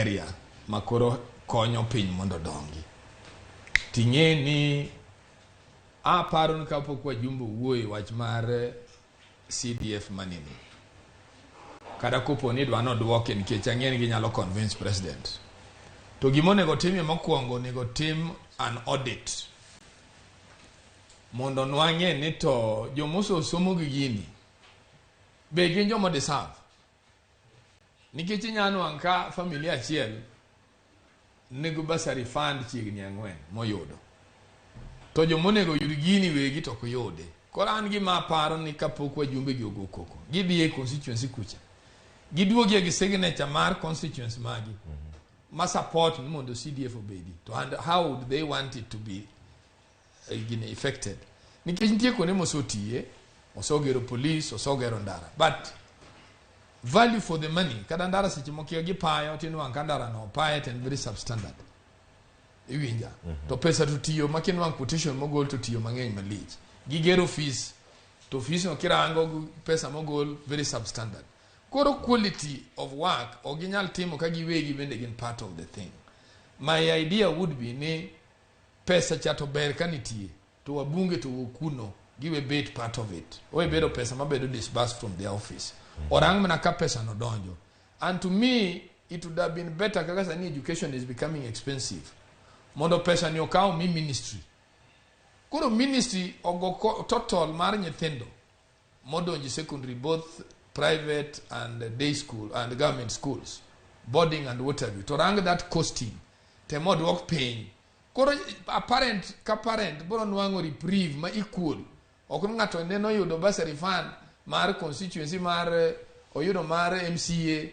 area makoro konyo piny mondo dongi. Ting'e ni aparo ni kapok wajumbe wuoye wach mar CDF manini. Kada kopo ni dwa nodwoke nikech ang'e ni ginyalo convince president. To gimonego timie mokwongo onego tim an audit. Mondo nwang'e ni to jomoso somo gi gini be gin jomo deserve. Nikech inyalo anka familia achiel nego basari fund chiegni 4 moyudo. To jomonego yud gini wegi to kuyude. Koro an gima aparo ni kapok wajumbe gi ogo koko. Gidhi e constituency kucha. Giduogi gi signature mar constituency magi. Ma support ni mondo CDF obedi. To and how would they want it to be affected? Nikech nitie kone mosotie, osogero police, osogero ndara. But value for the money, kada ndara seche mokia gi payo, tinu an kandara no payo and very substandard. Iwinja. To pesa to tiyo, makinu an quotation mogol to tiyo mang'eny malich. Gigero fees, to fees no kira ango pesa mogol very substandard. Koro quality of work, original team kagiwegi bende gin part of the thing. My idea would be ni pesa chato ber kanitie, to wabunge to kuno, give a bit part of it. Owe bedo pesa mabedo disbursed from the office. Orang mena ka pesa no donjo. And to me, it would have been better because any education is becoming expensive. Mondo pesa ni okao mi ministry. Kuro ministry ogo total mar nyithindo. Modo nji secondary, both private and day school and government schools, boarding and whatever. To rang that costing, temod work paying. Koro a parent ka parent boro nwango reprieve ma equal. Okun ngato neno yudo basari fund mar constituency mar oyudo mar MCA